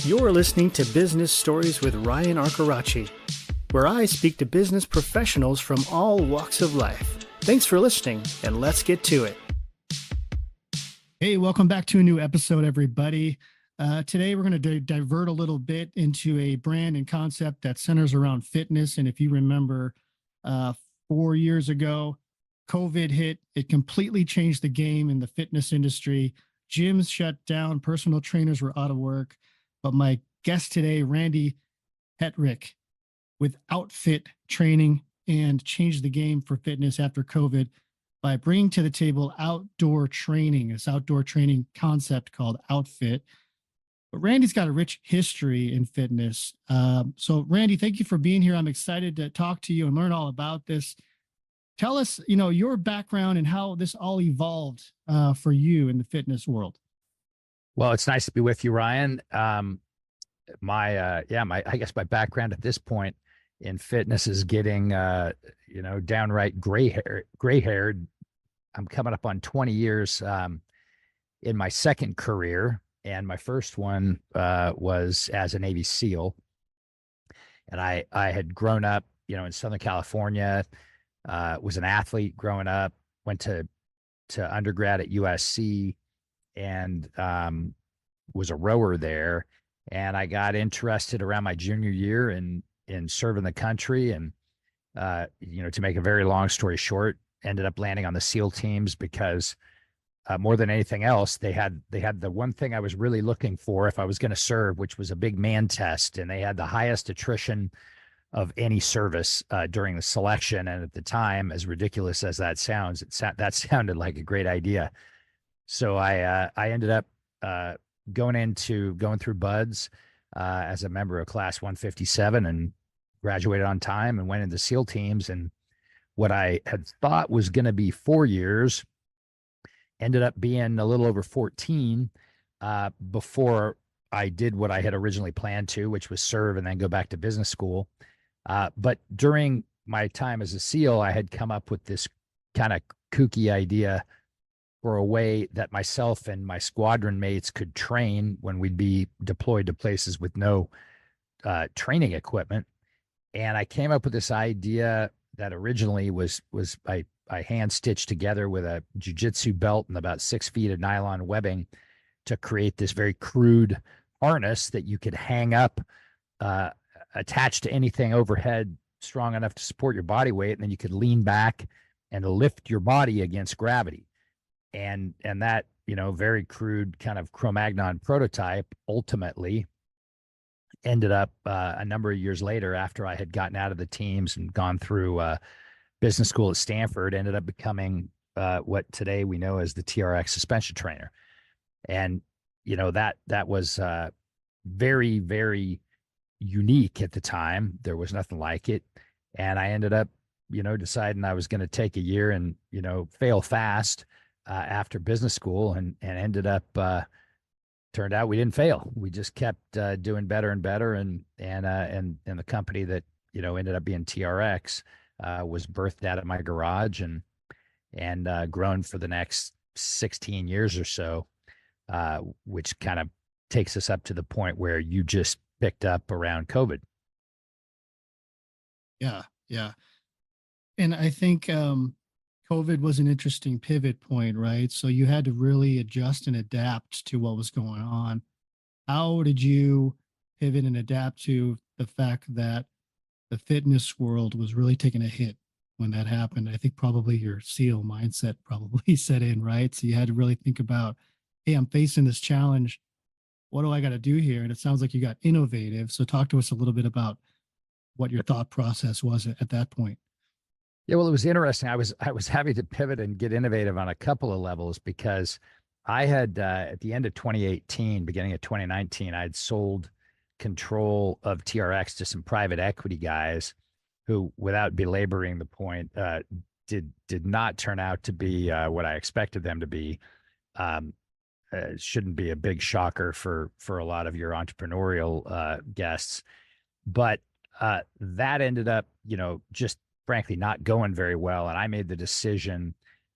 You're listening to Business Stories with Ryan Arcaracci, where I speak to business professionals from all walks of life. Thanks for listening, and let's get to it. Hey, welcome back to a new episode, everybody. Today, we're going to divert a little bit into a brand and concept that centers around fitness. And if you remember, 4 years ago, COVID hit. It completely changed the game in the fitness industry. Gyms shut down. Personal trainers were out of work. But my guest today, Randy Hetrick, with Outfit Training, and changed the game for fitness after COVID by bringing to the table outdoor training, this outdoor training concept called Outfit. But Randy's got a rich history in fitness. So Randy, thank you for being here. I'm excited to talk to you and learn all about this. Tell us, your background and how this all evolved for you in the fitness world. Well, it's nice to be with you, Ryan. I guess my background at this point in fitness is getting, downright gray-haired. I'm coming up on 20 years in my second career, and my first one was as a Navy SEAL. And I had grown up, in Southern California, was an athlete growing up, went to undergrad at USC, and was a rower there. And I got interested around my junior year in serving the country. And, to make a very long story short, ended up landing on the SEAL teams because more than anything else, they had the one thing I was really looking for if I was going to serve, which was a big man test. And they had the highest attrition of any service during the selection. And at the time, as ridiculous as that sounds, that sounded like a great idea. So I ended up going through BUDS as a member of Class 157 and graduated on time and went into SEAL teams. And what I had thought was going to be 4 years ended up being a little over 14 before I did what I had originally planned to, which was serve and then go back to business school. But during my time as a SEAL, I had come up with this kind of kooky idea for a way that myself and my squadron mates could train when we'd be deployed to places with no training equipment. And I came up with this idea that originally was I hand stitched together with a jujitsu belt and about 6 feet of nylon webbing to create this very crude harness that you could hang up, attached to anything overhead strong enough to support your body weight. And then you could lean back and lift your body against gravity. And that, very crude kind of Cro-Magnon prototype ultimately ended up a number of years later, after I had gotten out of the teams and gone through business school at Stanford, ended up becoming what today we know as the TRX suspension trainer. And, that was very, very unique at the time. There was nothing like it. And I ended up, deciding I was going to take a year and, fail fast after business school, and ended up, turned out we didn't fail. We just kept doing better and better. And the company that, ended up being TRX was birthed out of my garage and grown for the next 16 years or so, which kind of takes us up to the point where you just picked up around COVID. Yeah. And I think COVID was an interesting pivot point, right? So you had to really adjust and adapt to what was going on. How did you pivot and adapt to the fact that the fitness world was really taking a hit when that happened? I think probably your SEAL mindset probably set in, right? So you had to really think about, hey, I'm facing this challenge. What do I got to do here? And it sounds like you got innovative. So talk to us a little bit about what your thought process was at that point. Yeah, well, it was interesting. I was having to pivot and get innovative on a couple of levels because I had at the end of 2018, beginning of 2019, I had sold control of TRX to some private equity guys who, without belaboring the point, did not turn out to be what I expected them to be. Shouldn't be a big shocker for a lot of your entrepreneurial guests, but that ended up, just frankly not going very well. And I made the decision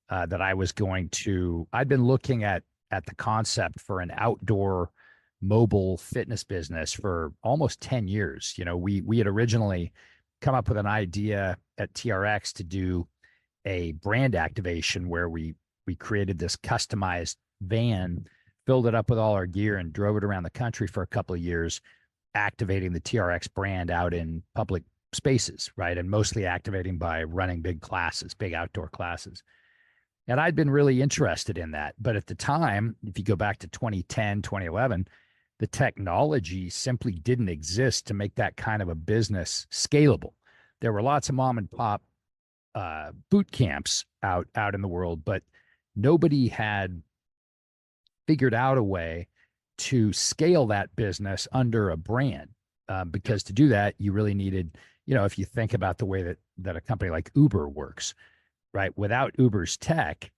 that I was going to, I'd been looking at the concept for an outdoor mobile fitness business for almost 10 years. We had originally come up with an idea at TRX to do a brand activation where we created this customized van, filled it up with all our gear, and drove it around the country for a couple of years, activating the TRX brand out in public spaces, right? And mostly activating by running big classes, big outdoor classes. And I'd been really interested in that. But at the time, if you go back to 2010, 2011, the technology simply didn't exist to make that kind of a business scalable. There were lots of mom and pop boot camps out in the world, but nobody had figured out a way to scale that business under a brand. Because to do that, you really needed, if you think about the way that a company like Uber works, right? Without Uber's tech,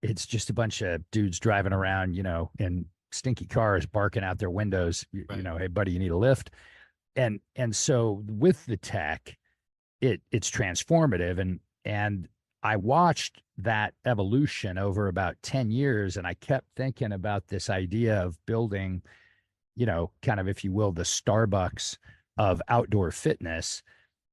it's just a bunch of dudes driving around, in stinky cars, barking out their windows, Right. hey buddy, you need a lift. And so with the tech, it's transformative. And I watched that evolution over about 10 years, and I kept thinking about this idea of building, kind of, if you will, the Starbucks of outdoor fitness.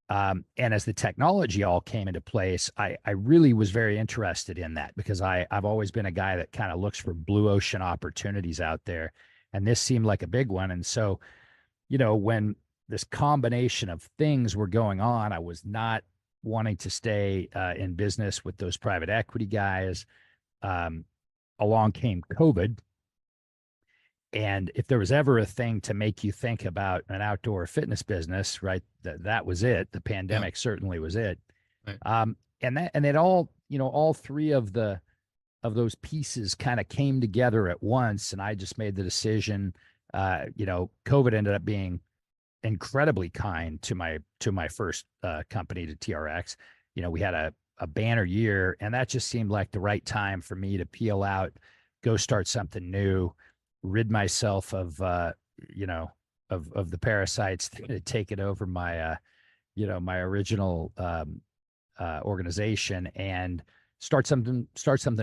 And as the technology all came into place, I really was very interested in that, because I've always been a guy that kind of looks for blue ocean opportunities out there. And this seemed like a big one. And so, when this combination of things were going on, I was not wanting to stay in business with those private equity guys. Along came COVID. And if there was ever a thing to make you think about an outdoor fitness business, right, that was it. The pandemic certainly was it. Right. And it all three of those pieces kind of came together at once. And I just made the decision. COVID ended up being incredibly kind to my first company, to TRX. We had a banner year, and that just seemed like the right time for me to peel out, go start something new, rid myself of of the parasites that had taken over my my original organization, and start something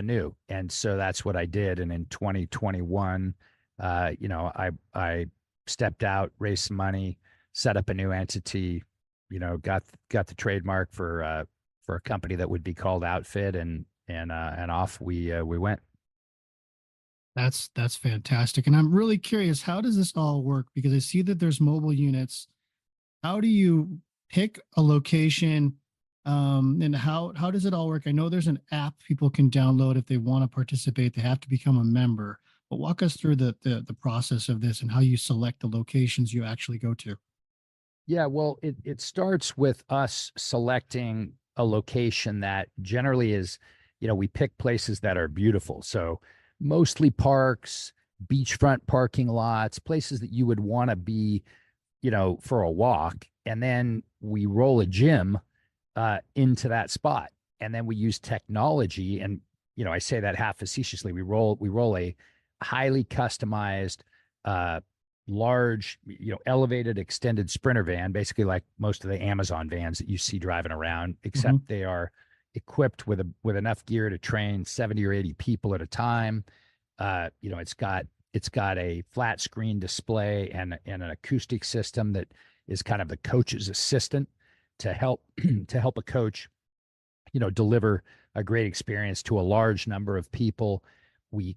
new. And so that's what I did. And in 2021, I stepped out, raised some money, set up a new entity, got the trademark for a company that would be called Outfit, and off we went. That's fantastic. And I'm really curious, how does this all work? Because I see that there's mobile units. How do you pick a location? And how does it all work? I know there's an app people can download if they want to participate. They have to become a member. But walk us through the process of this and how you select the locations you actually go to. Yeah, well, it starts with us selecting a location that generally is, we pick places that are beautiful. So mostly parks, beachfront parking lots, places that you would want to be, for a walk. And then we roll a gym into that spot. And then we use technology. And, I say that half facetiously. We roll a highly customized, large, elevated extended Sprinter van, basically like most of the Amazon vans that you see driving around, except they are equipped with enough gear to train 70 or 80 people at a time. It's got a flat screen display and an acoustic system that is kind of the coach's assistant to help a coach, deliver a great experience to a large number of people. We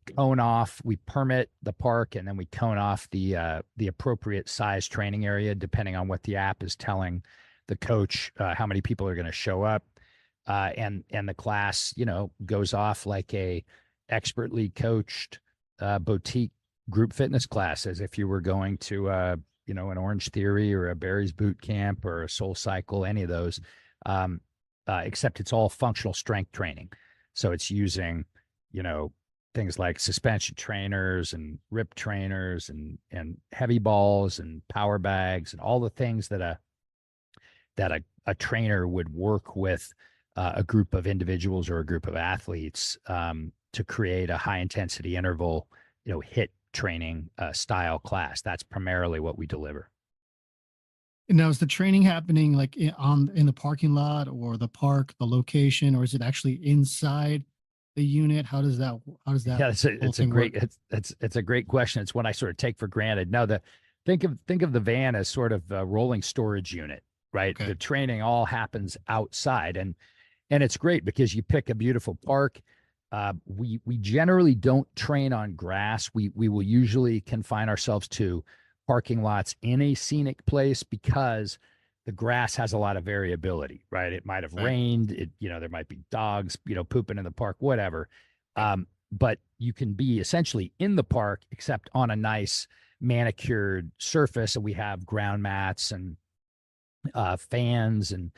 permit the park, and then we cone off the appropriate size training area, depending on what the app is telling the coach how many people are going to show up. And the class, goes off like a expertly coached boutique group fitness class, as if you were going to an Orange Theory or a Barry's Boot Camp or a Soul Cycle, any of those, except it's all functional strength training. So it's using, things like suspension trainers and rip trainers and heavy balls and power bags and all the things that a trainer would work with a group of individuals or a group of athletes to create a high intensity interval, HIIT training style class. That's primarily what we deliver. And now, is the training happening like in the parking lot or the park, the location, or is it actually inside the unit? How does that Yeah, whole it's a thing work? great it's a great question. It's one I sort of take for granted. No, the think of the van as sort of a rolling storage unit, right? Okay. The training all happens outside, and it's great because you pick a beautiful park. We generally don't train on grass. We will usually confine ourselves to parking lots in a scenic place because the grass has a lot of variability, right? It might have Right. rained. There might be dogs, pooping in the park, whatever. Yep. But you can be essentially in the park, except on a nice manicured surface. And we have ground mats and fans and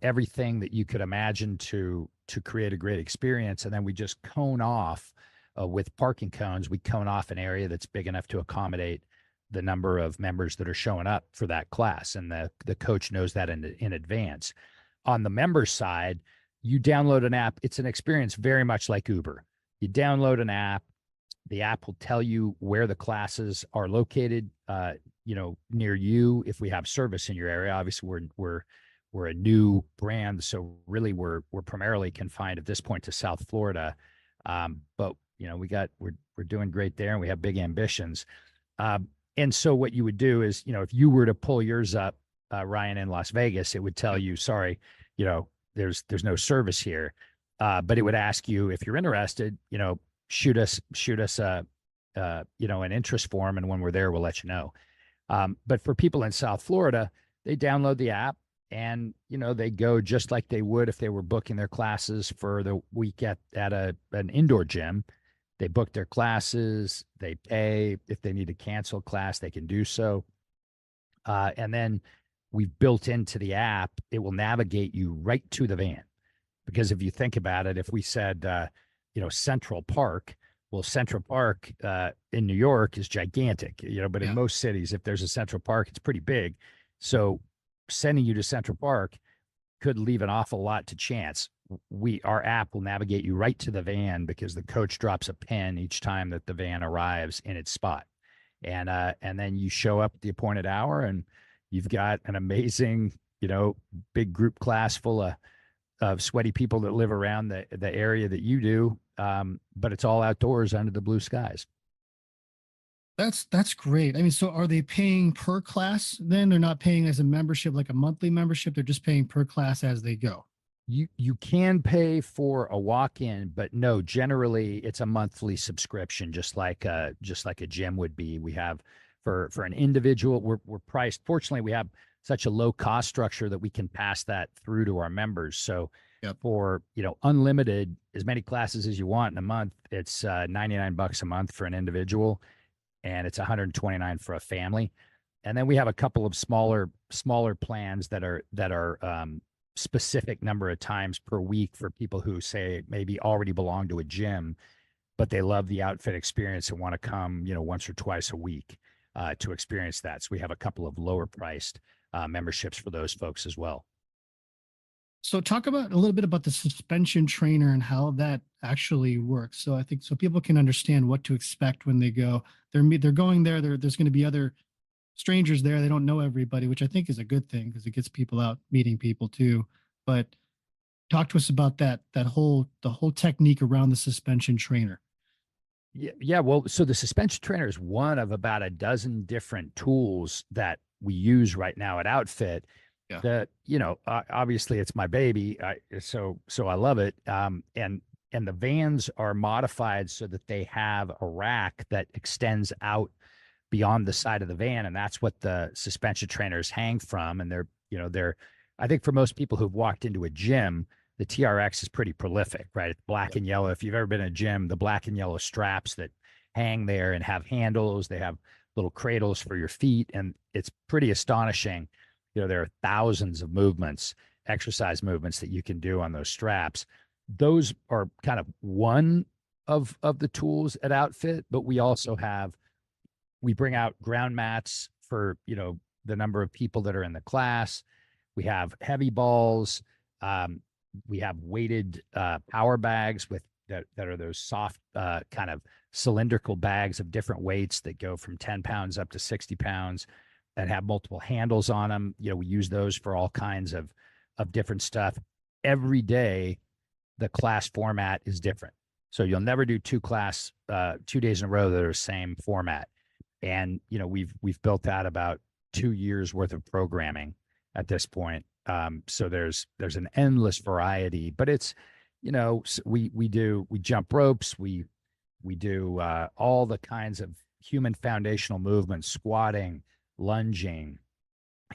everything that you could imagine to create a great experience. And then we just cone off with parking cones. We cone off an area that's big enough to accommodate the number of members that are showing up for that class, and the coach knows that in advance. On the member side, you download an app. It's an experience very much like Uber. You download an app. The app will tell you where the classes are located, near you. If we have service in your area, obviously we're a new brand, so really we're primarily confined at this point to South Florida. But we're doing great there, and we have big ambitions. And so what you would do is, if you were to pull yours up, Ryan, in Las Vegas, it would tell Yep. you, sorry, there's no service here. But it would ask you if you're interested, shoot us an interest form, and when we're there, we'll let you know. But for people in South Florida, they download the app, and they go just like they would if they were booking their classes for the week at an indoor gym. They book their classes, they pay. If they need to cancel a class, they can do so. And then we've built into the app, it will navigate you right to the van. Because if you think about it, if we said, Central Park, well, Central Park in New York is gigantic, but in Yeah. most cities, if there's a Central Park, it's pretty big. So sending you to Central Park could leave an awful lot to chance. Our app will navigate you right to the van because the coach drops a pin each time that the van arrives in its spot. And then you show up at the appointed hour, and you've got an amazing, big group class full of sweaty people that live around the area that you do. But it's all outdoors under the blue skies. That's great. I mean, so are they paying per class then? They're not paying as a membership, like a monthly membership. They're just paying per class as they go. You can pay for a walk-in, but no, generally it's a monthly subscription, just like a gym would be. We have for an individual, we're priced. Fortunately, we have such a low cost structure that we can pass that through to our members. So Yep. for unlimited, as many classes as you want in a month, it's $99 a month for an individual, and it's $129 for a family. And then we have a couple of smaller plans that are specific number of times per week for people who say maybe already belong to a gym, but they love the outfit experience and want to come, once or twice a week to experience that. So we have a couple of lower priced memberships for those folks as well. So talk about a little bit about the suspension trainer and how that actually works. So I think so people can understand what to expect when they go. They're going there. There's going to be other strangers there. They don't know everybody, which I think is a good thing because it gets people out meeting people too. But talk to us about the whole technique around the suspension trainer. Yeah. Well, so the suspension trainer is one of about a dozen different tools that we use right now at Outfit. Yeah. That obviously it's my baby, so I love it. And the vans are modified so that they have a rack that extends out beyond the side of the van, and that's what the suspension trainers hang from. And they're I think for most people who've walked into a gym, the TRX is pretty prolific, right? It's black and yellow. If you've ever been in a gym, the black and yellow straps that hang there and have handles, they have little cradles for your feet, and it's pretty astonishing. There are thousands of movements, exercise movements that you can do on those straps. Those are kind of one of the tools at Outfit, but we bring out ground mats for, the number of people that are in the class. We have heavy balls. We have weighted power bags that are those soft kind of cylindrical bags of different weights that go from 10 pounds up to 60 pounds that have multiple handles on them. We use those for all kinds of different stuff. Every day, the class format is different. So you'll never do 2 days in a row that are the same format. And we've built out about 2 years worth of programming at this point. So there's an endless variety, but it's we jump ropes, we do all the kinds of human foundational movements, squatting, lunging,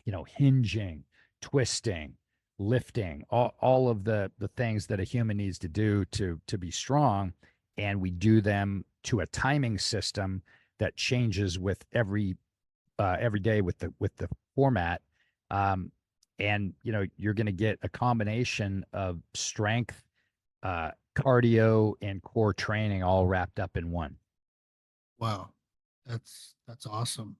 hinging, twisting, lifting, all of the things that a human needs to do to be strong. And we do them to a timing system that changes with every day with the format. And you're going to get a combination of strength, cardio, and core training all wrapped up in one. Wow. That's awesome.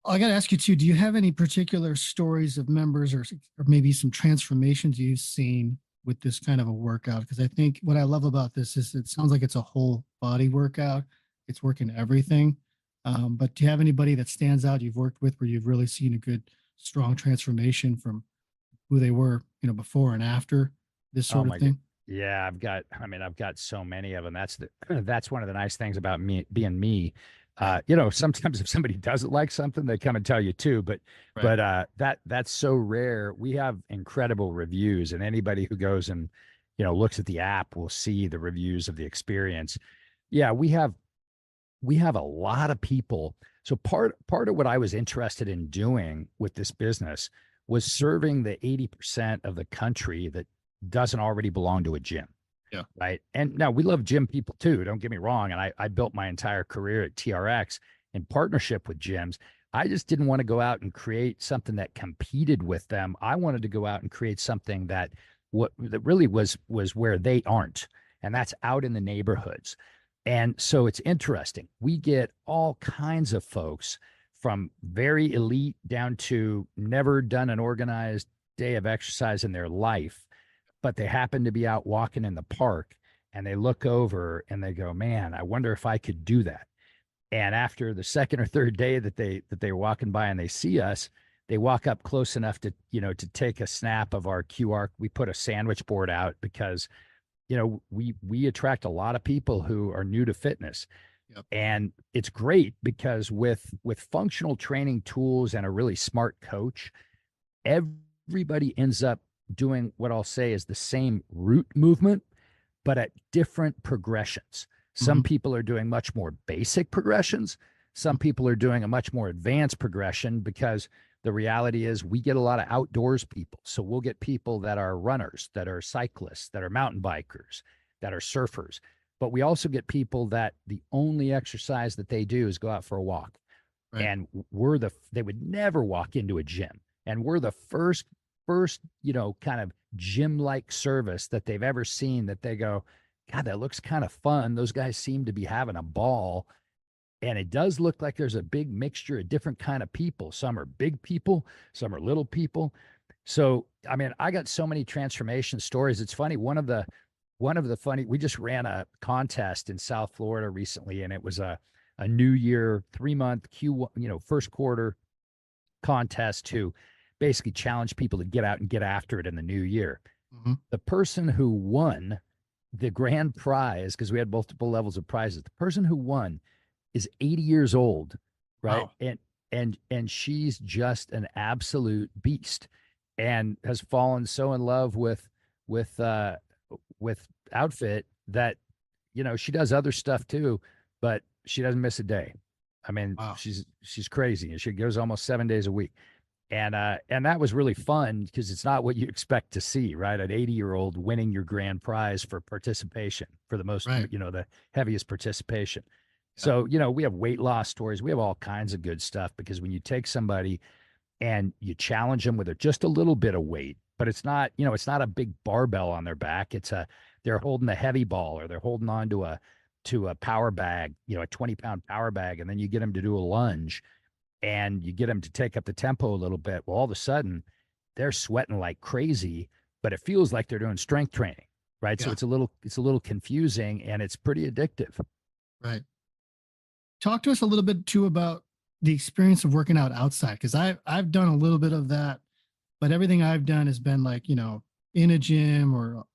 I got to ask you too, do you have any particular stories of members or maybe some transformations you've seen with this kind of a workout? Because I think what I love about this is it sounds like it's a whole body workout. It's working everything. But do you have anybody that stands out you've worked with where you've really seen a good, strong transformation from who they were, before and after this Oh sort of my God. thing? Yeah, I've got so many of them. That's one of the nice things about me being me. Right. Sometimes if somebody doesn't like something, they come and tell you too, but Right. that's so rare. We have incredible reviews, and anybody who goes and looks at the app will see the reviews of the experience. Yeah, we have a lot of people. So part of what I was interested in doing with this business was serving the 80% of the country that doesn't already belong to a gym. Yeah. Right. And now we love gym people too. Don't get me wrong. And I built my entire career at TRX in partnership with gyms. I just didn't want to go out and create something that competed with them. I wanted to go out and create something that really was where they aren't. And that's out in the neighborhoods. And so it's interesting. We get all kinds of folks from very elite down to never done an organized day of exercise in their life, but they happen to be out walking in the park and they look over and they go, man, I wonder if I could do that. And after the second or third day that they're walking by and they see us, they walk up close enough to take a snap of our QR. We put a sandwich board out because we attract a lot of people who are new to fitness. Yep. And it's great because with functional training tools and a really smart coach, everybody ends up doing what I'll say is the same root movement, but at different progressions. Some people are doing much more basic progressions. Some people are doing a much more advanced progression because the reality is we get a lot of outdoors people. So we'll get people that are runners, that are cyclists, that are mountain bikers, that are surfers. But we also get people that the only exercise that they do is go out for a walk. Right. And they would never walk into a gym. And we're the first, kind of gym-like service that they've ever seen that they go, God, that looks kind of fun. Those guys seem to be having a ball. And it does look like there's a big mixture of different kind of people. Some are big people, some are little people. So, I got so many transformation stories. It's funny. One of the funny, we just ran a contest in South Florida recently, and it was a New Year 3-month Q1, first quarter contest to basically challenge people to get out and get after it in the new year. The person who won the grand prize, because we had multiple levels of prizes, the person who won is 80 years old, right? Wow. And she's just an absolute beast and has fallen so in love with outfit that she does other stuff too, but she doesn't miss a day. Wow. She's crazy, and she goes almost 7 days a week. And that was really fun because it's not what you expect to see, right? An 80-year-old winning your grand prize for participation, for the most, Right. the heaviest participation. Yeah. So, we have weight loss stories. We have all kinds of good stuff because when you take somebody and you challenge them with just a little bit of weight, but it's not a big barbell on their back. They're holding a heavy ball, or they're holding on to a power bag, a 20-pound power bag. And then you get them to do a lunge and you get them to take up the tempo a little bit. Well, all of a sudden they're sweating like crazy, but it feels like they're doing strength training. Right. Yeah. So it's a little confusing, and it's pretty addictive. Right. Talk to us a little bit too about the experience of working out outside, because I've done a little bit of that, but everything I've done has been like in a gym or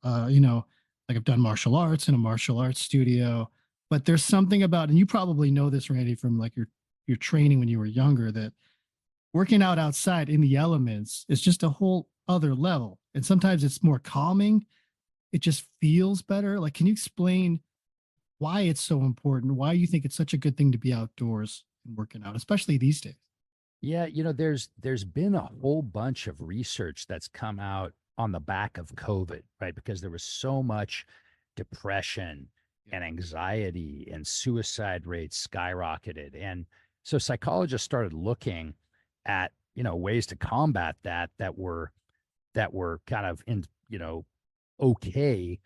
like I've done martial arts in a martial arts studio, but there's something about, and you probably know this, Randy, from like your training when you were younger, that working out outside in the elements is just a whole other level. And sometimes it's more calming. It just feels better. Like, can you explain why it's so important? Why you think it's such a good thing to be outdoors and working out, especially these days? Yeah, there's been a whole bunch of research that's come out on the back of COVID, right? Because there was so much depression Yeah. and anxiety and suicide rates skyrocketed. And so psychologists started looking at, ways to combat that were kind of okay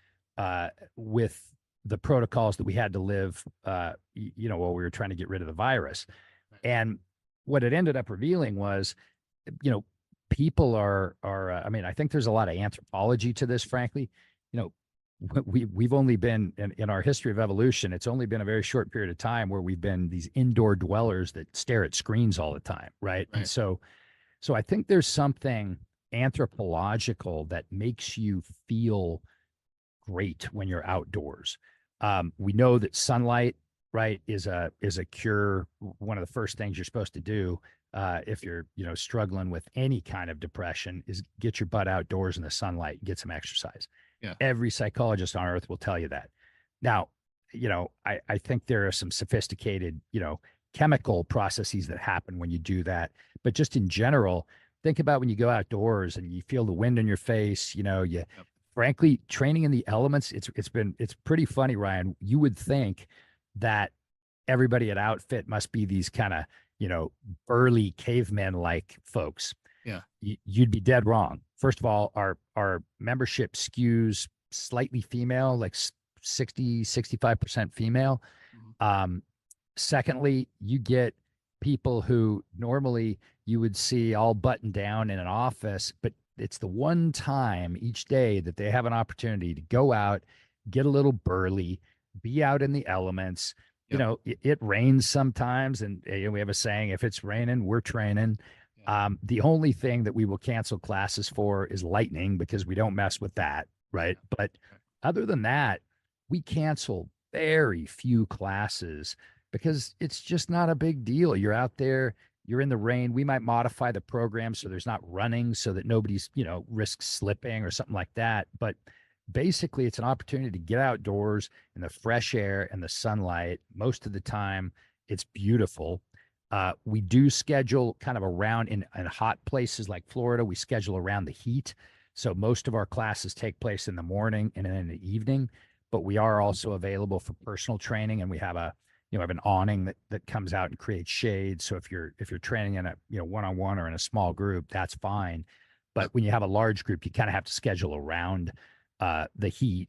with the protocols that we had to live while we were trying to get rid of the virus. Right. And what it ended up revealing was, you know, people I mean, I think there's a lot of anthropology to this, frankly. You know, we've only been in our history of evolution, it's only been a very short period of time where we've been these indoor dwellers that stare at screens all the time, right? And Right. so I think there's something anthropological that makes you feel great when you're outdoors. We know that sunlight, right, is a cure. One of the first things you're supposed to do if you're struggling with any kind of depression is get your butt outdoors in the sunlight, get some exercise. Yeah. Every psychologist on earth will tell you that. Now, I think there are some sophisticated, chemical processes that happen when you do that. But just in general, think about when you go outdoors and you feel the wind in your face, Yep. frankly, training in the elements, it's pretty funny, Ryan. You would think that everybody at Outfit must be these kind of, burly cavemen like folks. Yeah. You'd be dead wrong. First of all, our membership skews slightly female, like 65% female. Mhm. Secondly, you get people who normally you would see all buttoned down in an office, but it's the one time each day that they have an opportunity to go out, get a little burly, be out in the elements. Yep. It rains sometimes, and we have a saying: if it's raining, we're training. Yeah. The only thing that we will cancel classes for is lightning because we don't mess with that, right? Yeah. But Right. other than that, we cancel very few classes because it's just not a big deal. You're out there, you're in the rain. We might modify the program so there's not running so that nobody's, risks slipping or something like that. But basically, it's an opportunity to get outdoors in the fresh air and the sunlight. Most of the time, it's beautiful. We do schedule kind of around in hot places like Florida, we schedule around the heat. So most of our classes take place in the morning and then in the evening, but we are also available for personal training, and we have have an awning that comes out and creates shade. So if you're training in a one-on-one or in a small group, that's fine. But Yep. when you have a large group, you kind of have to schedule around the heat.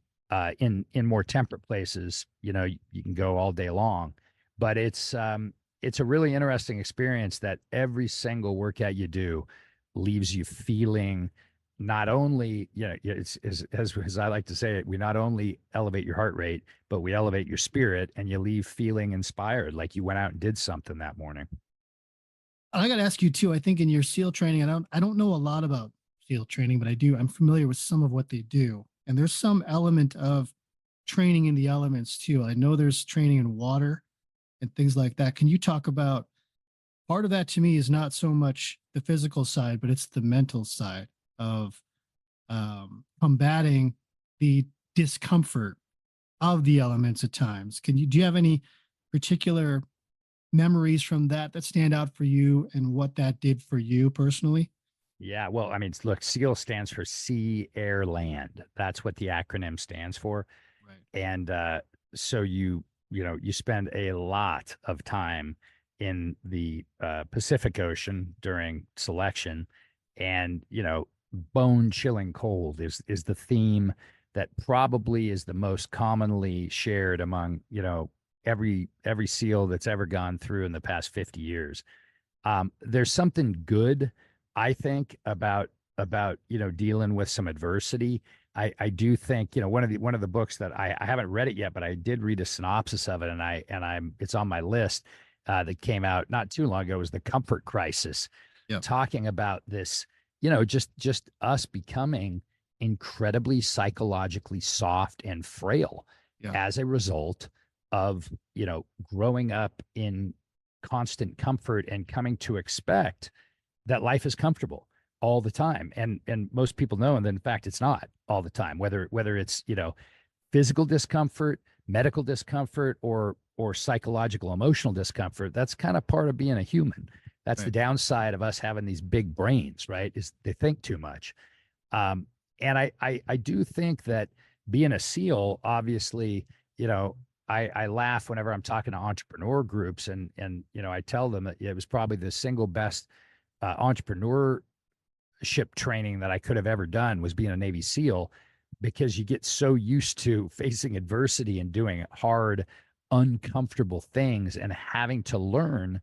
In more temperate places, you can go all day long. But it's a really interesting experience that every single workout you do leaves you feeling not only, it's as I like to say it, we not only elevate your heart rate, but we elevate your spirit, and you leave feeling inspired, like you went out and did something that morning. I got to ask you too. I think in your SEAL training, I don't know a lot about SEAL training, but I'm familiar with some of what they do. And there's some element of training in the elements too. I know there's training in water and things like that. Can you talk about part of that? To me is not so much the physical side, but it's the mental side of combating the discomfort of the elements at times. Do you have any particular memories from that stand out for you and what that did for you personally? Yeah, well, I mean, look, SEAL stands for Sea, Air, Land. That's what the acronym stands for. Right. And so you spend a lot of time in the Pacific Ocean during selection, and bone chilling cold is the theme that probably is the most commonly shared among every SEAL that's ever gone through in the past 50 years. There's something good, I think, about dealing with some adversity. I do think one of the books that I haven't read it yet, but I did read a synopsis of it, and it's on my list, that came out not too long ago, was The Comfort Crisis, Yep. talking about this, just us becoming incredibly psychologically soft and frail Yeah. as a result of, growing up in constant comfort and coming to expect that life is comfortable all the time. And most people know, and in fact, it's not all the time, whether it's, physical discomfort, medical discomfort, or psychological, emotional discomfort. That's kind of part of being a human. That's the Right. downside of us having these big brains, right? Is they think too much. And I do think that being a SEAL, obviously, I laugh whenever I'm talking to entrepreneur groups, and I tell them that it was probably the single best entrepreneurship training that I could have ever done was being a Navy SEAL, because you get so used to facing adversity and doing hard, uncomfortable things and having to learn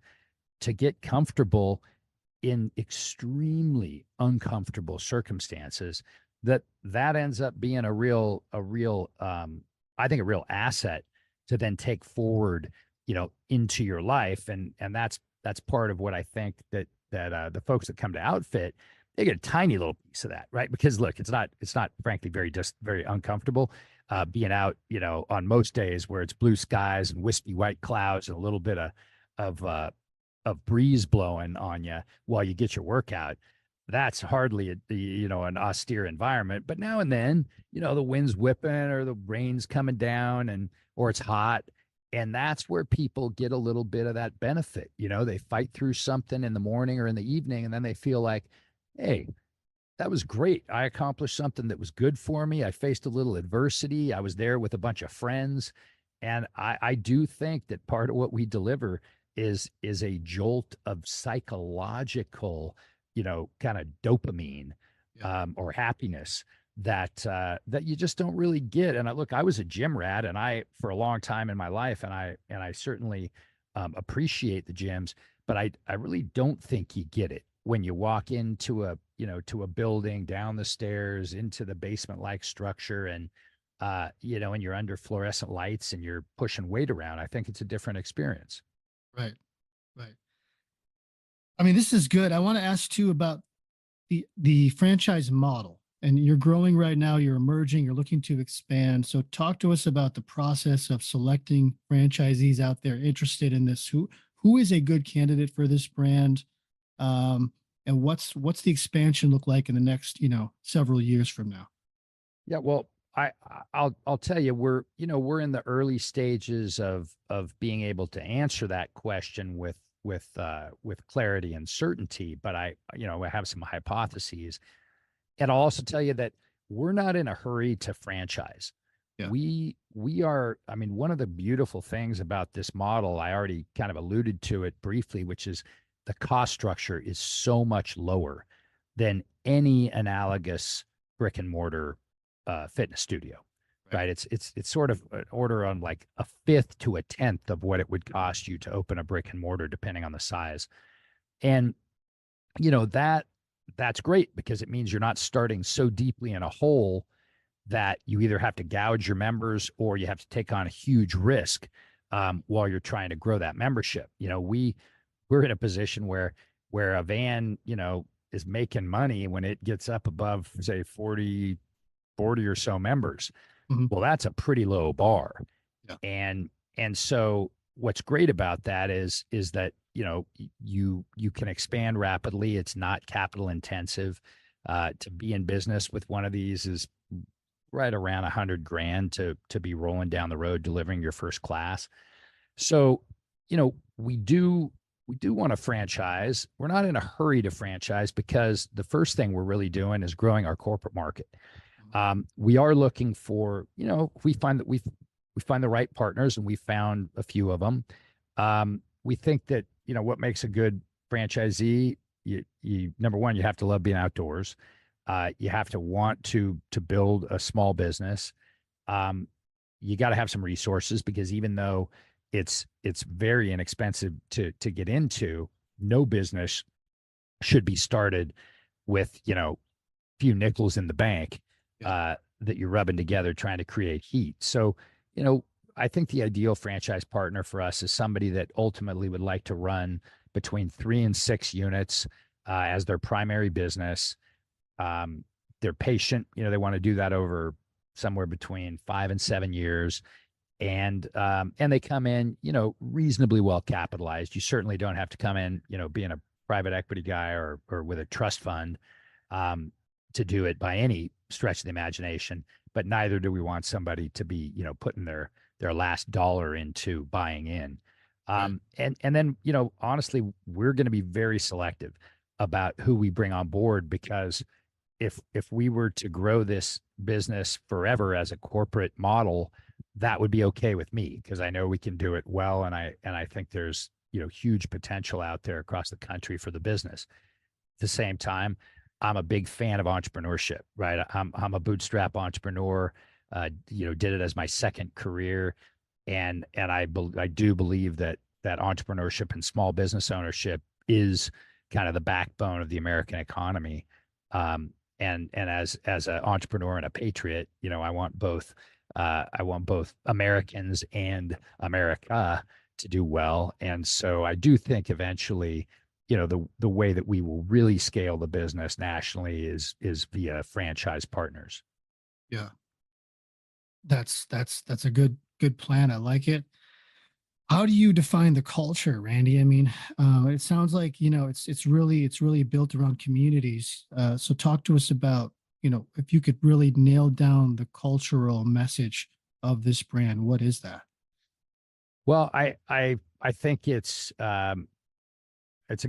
to get comfortable in extremely uncomfortable circumstances, that ends up being a real I think a real asset to then take forward, into your life. And that's part of what I think that the folks that come to outfit, they get a tiny little piece of that, right? Because look, it's not frankly very uncomfortable being out, on most days where it's blue skies and wispy white clouds and a little bit of breeze blowing on you while you get your workout. That's hardly an austere environment. But now and then, the wind's whipping or the rain's coming down, or it's hot. And that's where people get a little bit of that benefit. They fight through something in the morning or in the evening, and then they feel like, hey, that was great. I accomplished something that was good for me. I faced a little adversity. I was there with a bunch of friends. And I do think that part of what we deliver is a jolt of psychological, kind of dopamine, or happiness that you just don't really get. And I was a gym rat, and for a long time in my life, and I certainly appreciate the gyms, but I really don't think you get it when you walk into a building, down the stairs, into the basement-like structure, and and you're under fluorescent lights and you're pushing weight around. I think it's a different experience. Right. Right. I mean, this is good. I want to ask too about the franchise model. And you're growing right now, you're emerging, you're looking to expand. So talk to us about the process of selecting franchisees out there interested in this. Who is a good candidate for this brand? And what's the expansion look like in the next, several years from now? Yeah, well, I'll tell you, we're in the early stages of being able to answer that question with clarity and certainty. But I have some hypotheses, and I'll also tell you that we're not in a hurry to franchise. Yeah. We are. I mean, one of the beautiful things about this model, I already kind of alluded to it briefly, which is the cost structure is so much lower than any analogous brick and mortar fitness studio, right? It's sort of an order on like a fifth to a tenth of what it would cost you to open a brick and mortar, depending on the size. And that's great, because it means you're not starting so deeply in a hole that you either have to gouge your members or you have to take on a huge risk while you're trying to grow that membership. We're in a position where a van, is making money when it gets up above, say, 40 or so members. Mhm. Well, that's a pretty low bar. Yeah. And so what's great about that is that, you can expand rapidly. It's not capital intensive. To be in business with one of these is right around $100,000 to be rolling down the road, delivering your first class. So, we do want to franchise. We're not in a hurry to franchise, because the first thing we're really doing is growing our corporate market. We are looking for, if we find that we find the right partners, and we found a few of them. We think that, what makes a good franchisee, you number one, you have to love being outdoors. You have to want to build a small business. You got to have some resources, because even though it's very inexpensive to get into, no business should be started with, few nickels in the bank that you're rubbing together trying to create heat. So, I think the ideal franchise partner for us is somebody that ultimately would like to run between 3 and 6 units as their primary business. they're patient. They want to do that over somewhere between 5 and 7 years. And they come in, reasonably well capitalized. You certainly don't have to come in, being a private equity guy or with a trust fund to do it by any stretch of the imagination. But neither do we want somebody to be, putting their last dollar into buying in. And then, honestly, we're going to be very selective about who we bring on board, because if we were to grow this business forever as a corporate model, that would be okay with me, because I know we can do it well, and I think there's huge potential out there across the country for the business. At the same time, I'm a big fan of entrepreneurship, right? I'm a bootstrap entrepreneur. Did it as my second career, and I do believe that entrepreneurship and small business ownership is kind of the backbone of the American economy. And as an entrepreneur and a patriot, I want both. I want both Americans and America to do well. And so I do think eventually, the way that we will really scale the business nationally is via franchise partners. Yeah. That's a good plan. I like it. How do you define the culture, Randy? I mean, it sounds like, it's really built around communities. So talk to us about, if you could really nail down the cultural message of this brand, what is that? Well, I think it's a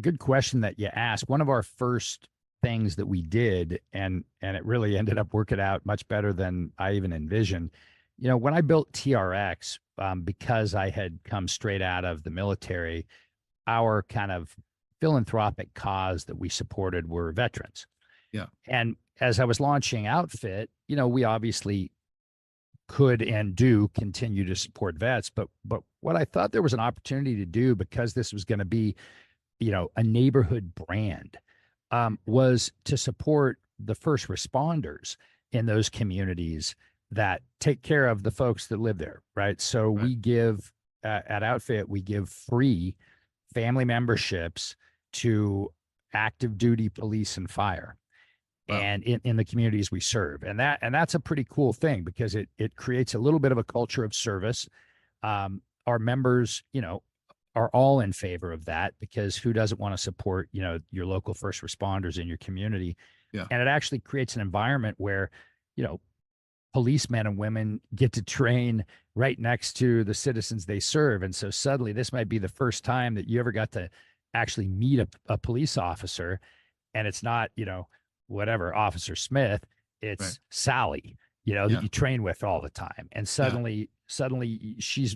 good question that you ask. One of our first things that we did, and it really ended up working out much better than I even envisioned. When I built TRX, because I had come straight out of the military, our kind of philanthropic cause that we supported were veterans. Yeah. And as I was launching Outfit, we obviously could and do continue to support vets, but what I thought there was an opportunity to do, because this was going to be, a neighborhood brand, was to support the first responders in those communities that take care of the folks that live there, right? So we give at Outfit, we give free family memberships to active duty police and fire. Wow. And in the communities we serve. And that's a pretty cool thing, because it creates a little bit of a culture of service. Our members, are all in favor of that, because who doesn't want to support, your local first responders in your community? Yeah. And it actually creates an environment where, policemen and women get to train right next to the citizens they serve. And so suddenly this might be the first time that you ever got to actually meet a police officer, and it's not, whatever Officer Smith, it's Sally, that you train with all the time. And suddenly she's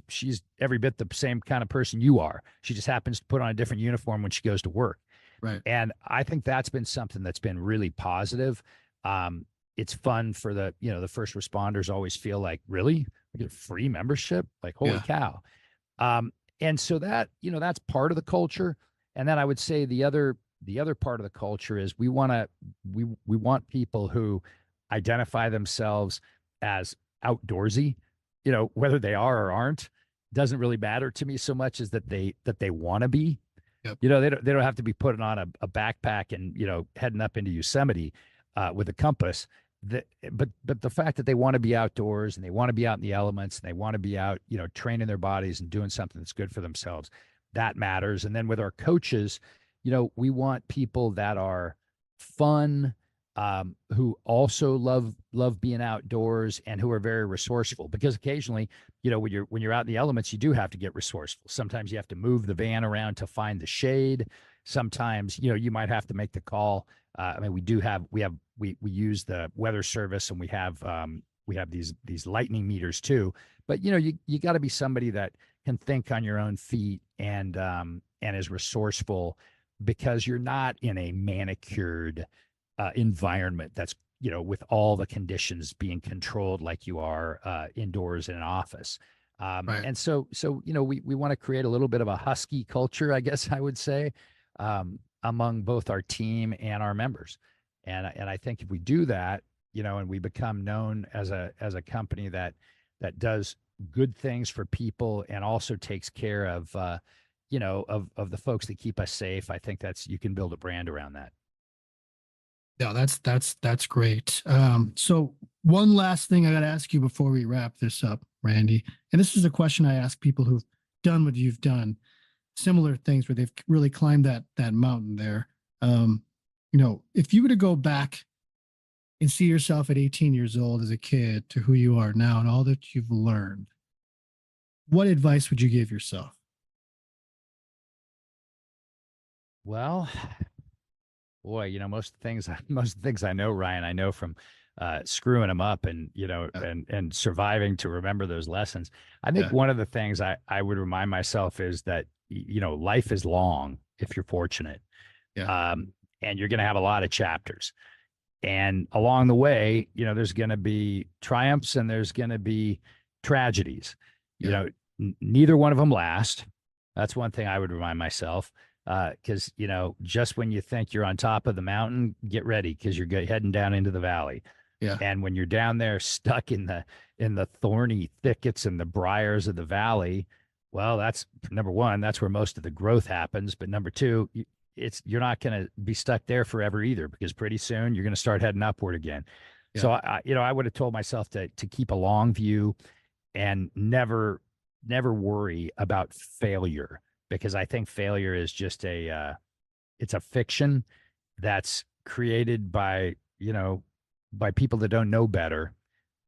every bit the same kind of person you are. She just happens to put on a different uniform when she goes to work. Right. And I think that's been something that's been really positive. It's fun for the first responders always feel like, really? We get a free membership? Like, holy cow. And so that, that's part of the culture. And then I would say the other part of the culture is we want people who identify themselves as outdoorsy, whether they are or aren't, doesn't really matter to me so much as that they want to be. Yep. They don't have to be putting on a backpack and, heading up into Yosemite with a compass. But the fact that they want to be outdoors, and they want to be out in the elements, and they want to be out, training their bodies and doing something that's good for themselves, that matters. And then with our coaches, we want people that are fun, who also love being outdoors, and who are very resourceful, because occasionally, when you're out in the elements, you do have to get resourceful. Sometimes you have to move the van around to find the shade. Sometimes, you might have to make the call. We use the weather service, and we have these lightning meters too. But you got to be somebody that can think on your own feet and is resourceful, because you're not in a manicured environment that's with all the conditions being controlled like you are indoors in an office. Right. And so we want to create a little bit of a husky culture, I guess I would say, among both our team and our members. And I think if we do that, and we become known as a company that does good things for people and also takes care of of the folks that keep us safe, I think you can build a brand around that. Yeah, that's great. So one last thing I got to ask you before we wrap this up, Randy, and this is a question I ask people who've done what you've done, similar things where they've really climbed that mountain there. If you were to go back and see yourself at 18 years old as a kid to who you are now and all that you've learned, what advice would you give yourself? Well, boy, most of the things most of the things I know, Ryan, I know from screwing them up and Yeah, and surviving to remember those lessons. I think yeah, one of the things I would remind myself is that life is long if you're fortunate, yeah, um, and you're going to have a lot of chapters. And along the way, there's going to be triumphs and there's going to be tragedies. You yeah, know, neither one of them last. That's one thing I would remind myself. Because just when you think you're on top of the mountain, get ready because you're heading down into the valley. yeah, And when you're down there stuck in the thorny thickets and the briars of the valley, well, that's number one. That's where most of the growth happens. But number two, you're not going to be stuck there forever either, because pretty soon you're going to start heading upward again. yeah, So I would have told myself to keep a long view and never worry about failure, because I think failure is just it's a fiction that's created by people that don't know better,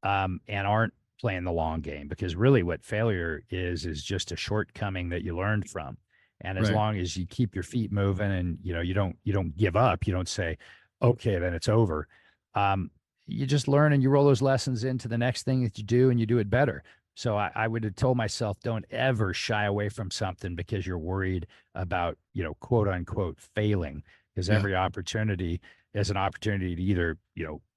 and aren't playing the long game. Because really, what failure is just a shortcoming that you learned from. And as right. long as you keep your feet moving and you don't give up, you don't say, okay, then it's over. You just learn and you roll those lessons into the next thing that you do, and you do it better. So I would have told myself, don't ever shy away from something because you're worried about, quote unquote, failing, because Yeah, every opportunity is an opportunity to either,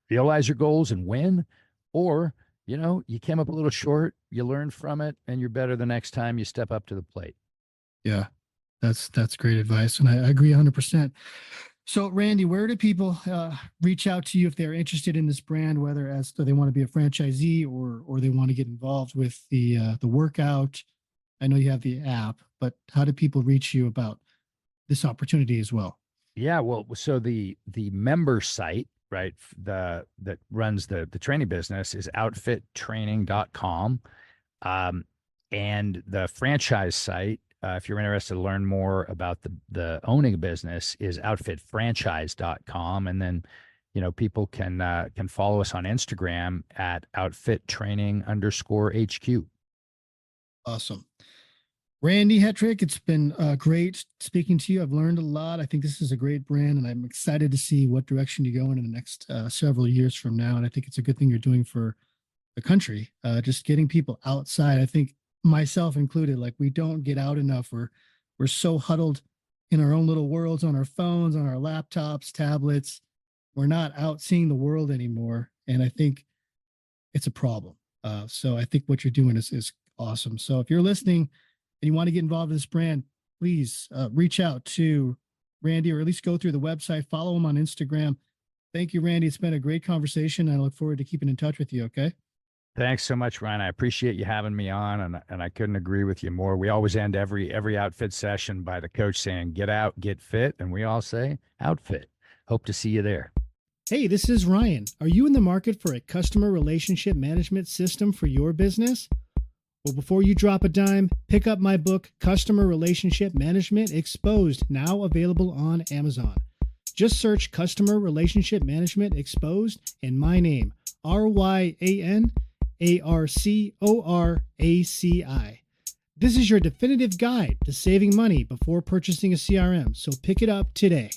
realize your goals and win, or, you came up a little short, you learn from it, and you're better the next time you step up to the plate. yeah. That's great advice, and I agree 100%. So, Randy, where do people reach out to you if they're interested in this brand, whether as though they want to be a franchisee or they want to get involved with the workout? I know you have the app, but how do people reach you about this opportunity as well? Yeah, well, so the member site, right, that runs the training business is outfittraining.com. Um, and the franchise site, if you're interested to learn more about the owning business, is outfitfranchise.com. And then, people can follow us on Instagram at outfittraining_HQ. Awesome. Randy Hetrick, it's been great speaking to you. I've learned a lot. I think this is a great brand, and I'm excited to see what direction you go in the next several years from now. And I think it's a good thing you're doing for the country, just getting people outside. I think myself included, like we don't get out enough. We're so huddled in our own little worlds on our phones, on our laptops, tablets. We're not out seeing the world anymore, and I think it's a problem. So I think what you're doing is awesome. So if you're listening and you want to get involved in this brand, please reach out to Randy, or at least go through the website, follow him on Instagram. Thank you, Randy. It's been a great conversation. I look forward to keeping in touch with you. Okay. Thanks so much, Ryan. I appreciate you having me on, and I couldn't agree with you more. We always end every outfit session by the coach saying, "Get out, get fit," and we all say, "Outfit." Hope to see you there. Hey, this is Ryan. Are you in the market for a customer relationship management system for your business? Well, before you drop a dime, pick up my book, Customer Relationship Management Exposed, now available on Amazon. Just search Customer Relationship Management Exposed and my name, RyanArcoraci. This is your definitive guide to saving money before purchasing a CRM, so pick it up today.